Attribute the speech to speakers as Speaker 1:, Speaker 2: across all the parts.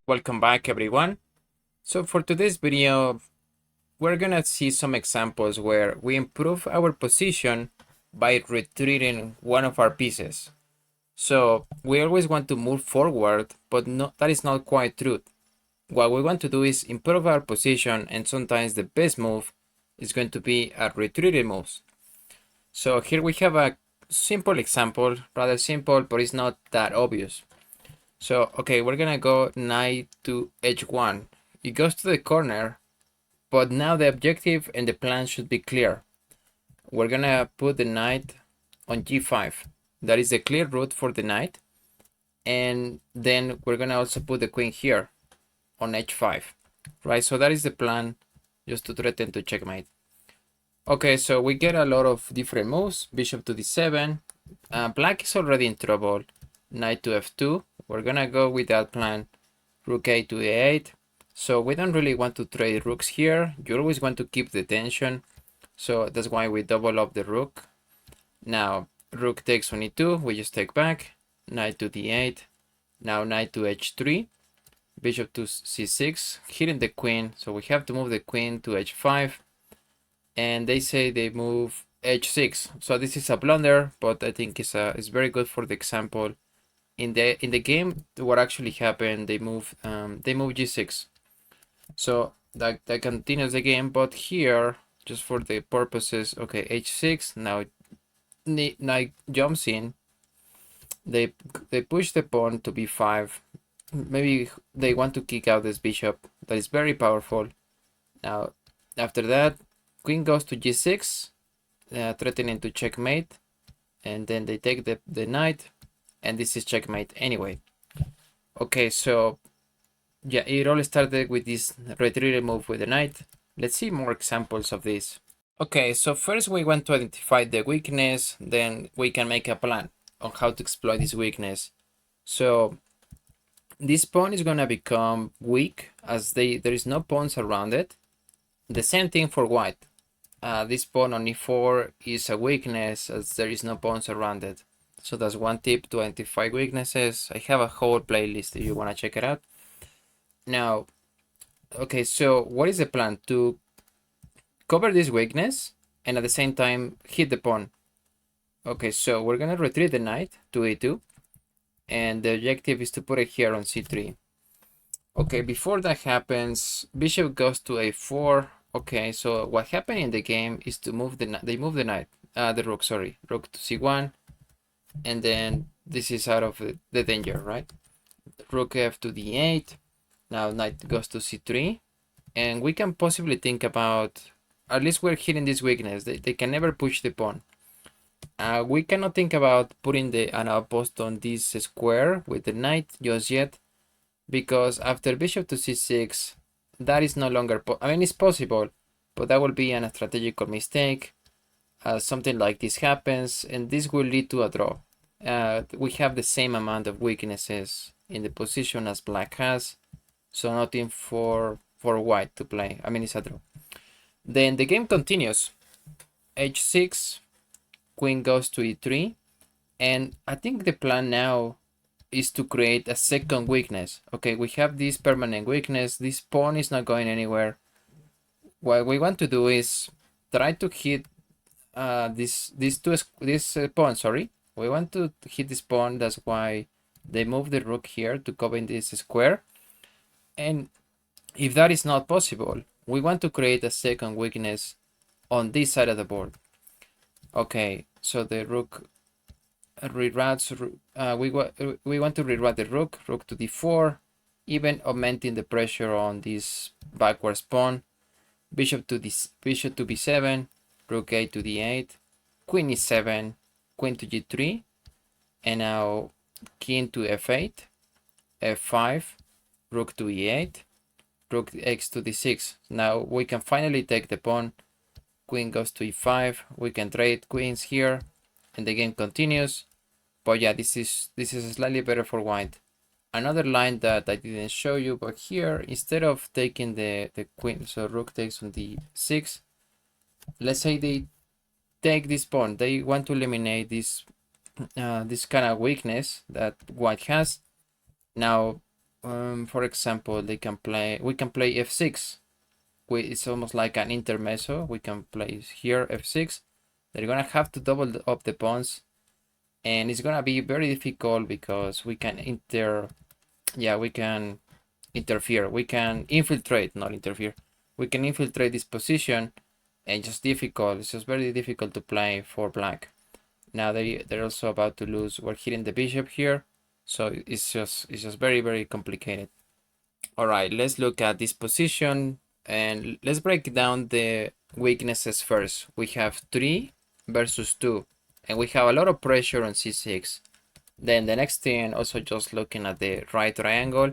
Speaker 1: Welcome back, everyone. So for today's video, we're gonna see some examples where we improve our position by retreating one of our pieces. So we always want to move forward, but that is not quite true. What we want to do is improve our position, and sometimes the best move is going to be a retreated move. So here we have a simple example, rather simple, but it's not that obvious. So, okay, we're gonna go knight to h1. It goes to the corner, but now the objective and the plan should be clear. We're gonna put the knight on g5. That is the clear route for the knight. And then we're gonna also put the queen here on h5, right? So that is the plan, just to threaten to checkmate. Okay, so we get a lot of different moves. Bishop to d7. Black is already in trouble. Knight to f2. We're gonna go with that plan. Rook a to a8. So we don't really want to trade rooks here. You always want to keep the tension. So that's why we double up the rook. Now rook takes on e2. We just take back. Knight to d8. Now knight to h3. Bishop to c6. Hitting the queen. So we have to move the queen to h5. And they say they move h6. So this is a blunder, but I think it's very good for the example. In the game, what actually happened, they move g6. So that continues the game, but here, just for the purposes, okay, h6. Now knight jumps in. They push the pawn to b5. Maybe they want to kick out this bishop. That is very powerful. Now after that, queen goes to g6, threatening to checkmate, and then they take the knight, and this is checkmate anyway. Okay, so yeah, it all started with this retreated move with the knight. Let's see more examples of this. Okay, so first we want to identify the weakness, then we can make a plan on how to exploit this weakness. So this pawn is gonna become weak as there is no pawns around it. The same thing for white. This pawn on e4 is a weakness as there is no pawns around it. So that's one tip to identify weaknesses. I have a whole playlist if you want to check it out. Now, okay, so what is the plan? To cover this weakness and at the same time hit the pawn. Okay, so we're gonna retreat the knight to e2, and the objective is to put it here on c3. Okay, before that happens, bishop goes to a4. Okay, so what happened in the game is to move they move the knight, the rook, sorry, rook to c1, and then this is out of the danger, right? Rook f to d8. Now knight goes to c3, and we can possibly think about, at least we're hitting this weakness. They can never push the pawn. We cannot think about putting an outpost on this square with the knight just yet, because after bishop to c6, that is no longer, I mean, it's possible, but that will be a strategical mistake. Something like this happens, and this will lead to a draw. We have the same amount of weaknesses in the position as black has, so nothing for white to play. I mean, it's a draw. Then the game continues. h6, queen goes to e3, and I think the plan now is to create a second weakness. Okay, we have this permanent weakness. This pawn is not going anywhere. What we want to do is try to hit this pawn. Sorry, we want to hit this pawn. That's why they move the rook here to cover this square. And if that is not possible, we want to create a second weakness on this side of the board. Okay, so the rook reroutes. We want to reroute the rook to d4, even augmenting the pressure on this backwards pawn. Bishop to b7, rook a to d8, queen e7, queen to g3, and now king to f8, f5, rook to e8, rook x to d6. Now we can finally take the pawn. Queen goes to e5. We can trade queens here, and the game continues. But yeah, this is slightly better for white. Another line that I didn't show you, but here, instead of taking the queen, so rook takes on d6, let's say they take this pawn. They want to eliminate this this kind of weakness that white has. Now For example, we can play f6. It's almost like an intermezzo. We can play here f6. They're gonna have to double up the pawns, and it's gonna be very difficult because we can we can interfere. We can infiltrate, not interfere. We can infiltrate this position, and just difficult. It's just very difficult to play for black. Now they're also about to lose. We're hitting the bishop here, so it's just very complicated. All right, let's look at this position and let's break down the weaknesses first. We have 3 versus 2, and we have a lot of pressure on c6. Then the next thing, also just looking at the right triangle,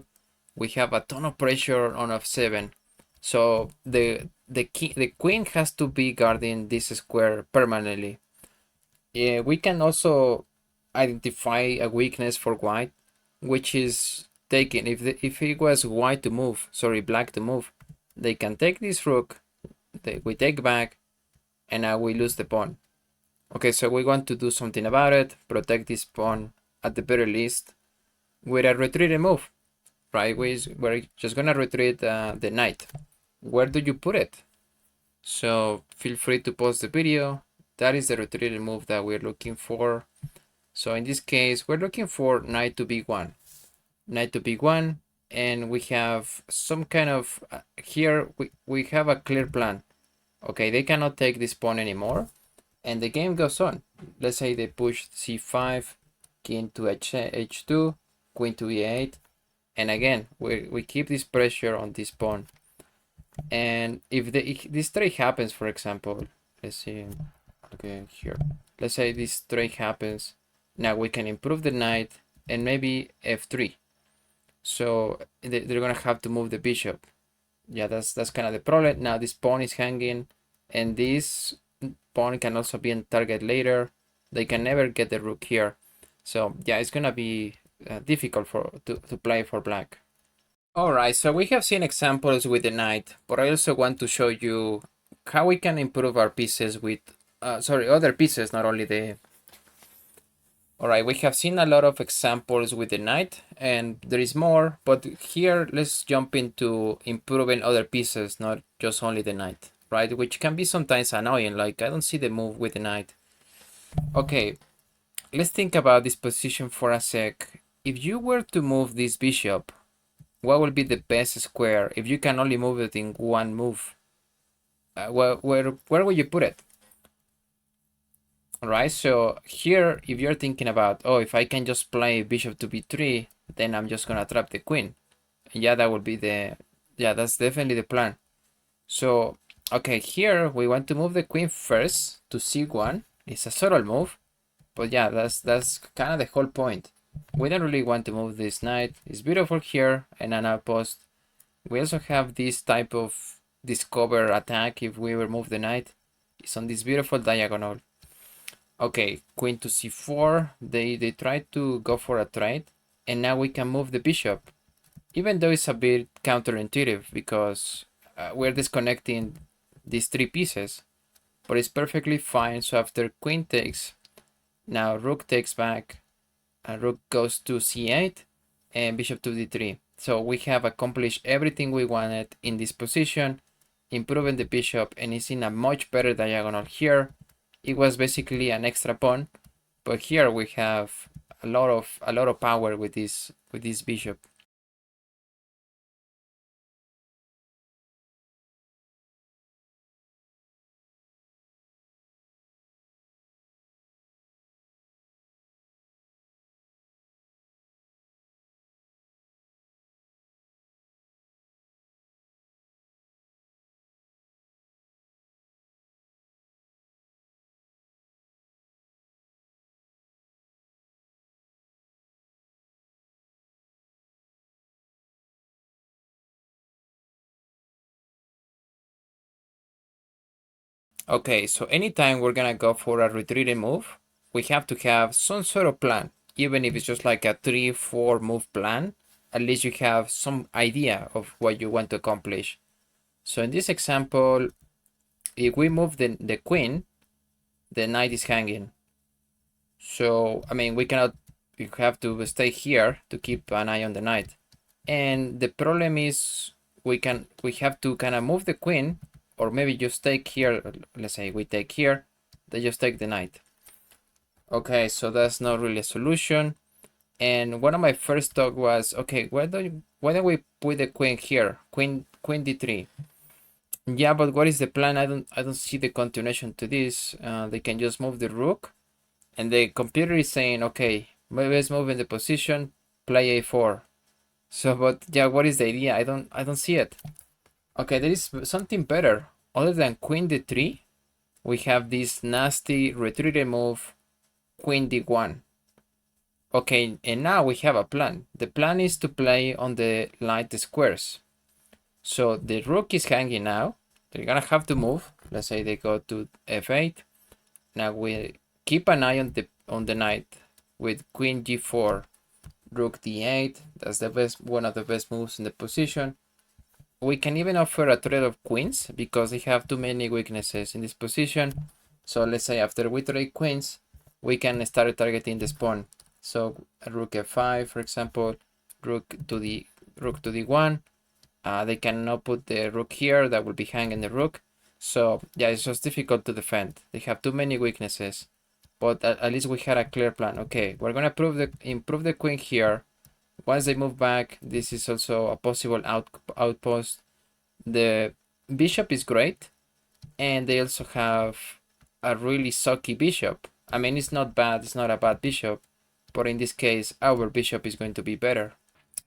Speaker 1: we have a ton of pressure on f7. So the queen has to be guarding this square permanently. We can also identify a weakness for white, which is taking if it was white to move, sorry, black to move, they can take this rook, we take back, and now we lose the pawn. Okay, so we want to do something about it, protect this pawn at the very least with a retreating move, right? We're just gonna retreat the knight. Where do you put it? So feel free to pause the video. That is the retreating move that we're looking for. So in this case, we're looking for knight to b1. Knight to b1, and we have some kind of, here we have a clear plan. Okay, they cannot take this pawn anymore, and the game goes on. Let's say they push c5, king to h2, queen to e8, and again, we keep this pressure on this pawn. And if this trade happens, for example, let's see, okay, here, let's say this trade happens, now we can improve the knight and maybe f3. So they're gonna have to move the bishop. Yeah, that's kind of the problem. Now this pawn is hanging, and this pawn can also be on target later. They can never get the rook here. So yeah, it's gonna be difficult to play for black. All right, so we have seen examples with the knight, but I also want to show you how we can improve our pieces with, other pieces, not only the. All right, we have seen a lot of examples with the knight, and there is more, but here let's jump into improving other pieces, not just only the knight, right? Which can be sometimes annoying, like I don't see the move with the knight. Okay, let's think about this position for a sec. If you were to move this bishop, what will be the best square if you can only move it in one move? Where will you put it? All right, so here, if you're thinking about, oh, if I can just play bishop to b3, then I'm just gonna trap the queen. Yeah, that would be that's definitely the plan. So, okay, here we want to move the queen first to c1. It's a subtle move, but yeah, that's kind of the whole point. We don't really want to move this knight. It's beautiful here and an outpost. We also have this type of discover attack if we remove the knight. It's on this beautiful diagonal. Okay, queen to c4. They try to go for a trade, and now we can move the bishop. Even though it's a bit counterintuitive because we're disconnecting these 3 pieces, but it's perfectly fine. So after queen takes, now rook takes back, and rook goes to c8, and bishop to d3. So we have accomplished everything we wanted in this position, improving the bishop, and it's in a much better diagonal here. It was basically an extra pawn, but here we have a lot of power with this bishop. Okay, so anytime we're gonna go for a retreating move, we have to have some sort of plan. Even if it's just like a 3-4 move plan, at least you have some idea of what you want to accomplish. So in this example, if we move the queen, the knight is hanging. So, I mean, we have to stay here to keep an eye on the knight. And the problem is we have to kind of move the queen, or maybe just take here. Let's say we take here, they just take the knight. Okay, so that's not really a solution. And one of my first thought was, okay, why don't we put the queen here, queen d3? Yeah, but what is the plan? I don't see the continuation to this. They can just move the rook, and the computer is saying, okay, maybe let's move in the position, play a4. So, but yeah, what is the idea? I don't see it. Okay, there is something better. Other than queen d3, we have this nasty retreated move, queen d1. Okay, and now we have a plan. The plan is to play on the light squares. So the rook is hanging now. They're gonna have to move. Let's say they go to f8. Now we keep an eye on the knight with queen g4, rook d8. That's the best, one of the best moves in the position. We can even offer a trade of queens because they have too many weaknesses in this position. So let's say after we trade queens, we can start targeting the pawn. So rook f5, for example, rook to d1. They cannot put the rook here. That will be hanging the rook. So yeah, it's just difficult to defend. They have too many weaknesses. But at least we had a clear plan. Okay, we're gonna improve the queen here. Once they move back, this is also a possible outpost. The bishop is great, and they also have a really sucky bishop. I mean, it's not bad. It's not a bad bishop, but in this case, our bishop is going to be better.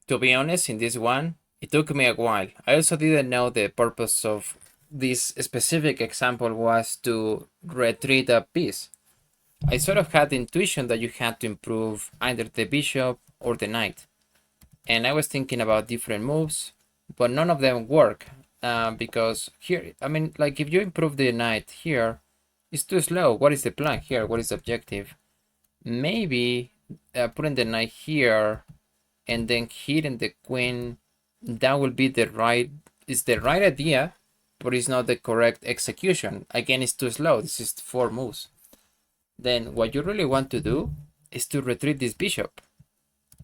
Speaker 1: To be honest, in this one, it took me a while. I also didn't know the purpose of this specific example was to retreat a piece. I sort of had the intuition that you had to improve either the bishop or the knight. And I was thinking about different moves, but none of them work. Because here, I mean, like if you improve the knight here, it's too slow. What is the plan here? What is the objective? Maybe putting the knight here and then hitting the queen, that will be the right idea, but it's not the correct execution. Again, it's too slow. This is 4 moves. Then what you really want to do is to retreat this bishop.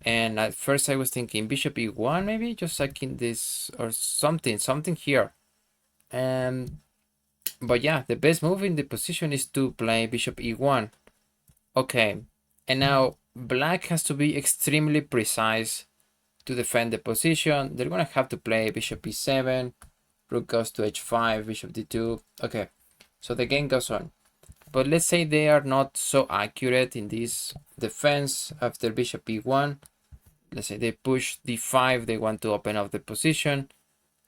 Speaker 1: And at first I was thinking bishop e1, maybe just sacking this or something here. But yeah, the best move in the position is to play bishop e1. Okay, and now black has to be extremely precise to defend the position. They're gonna have to play bishop e7, rook goes to h5, bishop d2. Okay, so the game goes on. But let's say they are not so accurate in this defense after bishop e1. Let's say they push d5, they want to open up the position.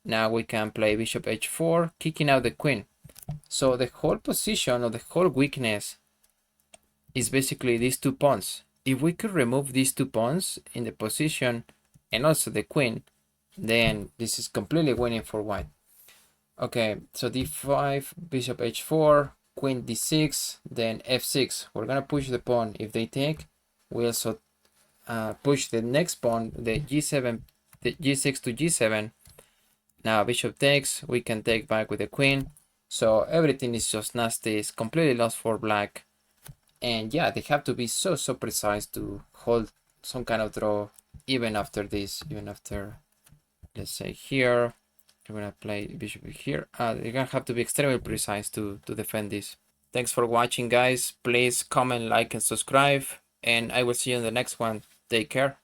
Speaker 1: Now we can play bishop h4, kicking out the queen. So the whole position or the whole weakness is basically these 2 pawns. If we could remove these 2 pawns in the position and also the queen, then this is completely winning for white. Okay, so d5, bishop h4, queen d6, then f6. We're gonna push the pawn. If they take, we also push the next pawn, the g7, the g6 to g7. Now bishop takes, we can take back with the queen. So everything is just nasty. It's completely lost for black. And yeah, they have to be so precise to hold some kind of draw even after this, even after, let's say here, you're gonna play bishop here. You're gonna have to be extremely precise to defend this. Thanks for watching, guys. Please comment, like, and subscribe, and I will see you in the next one. Take care.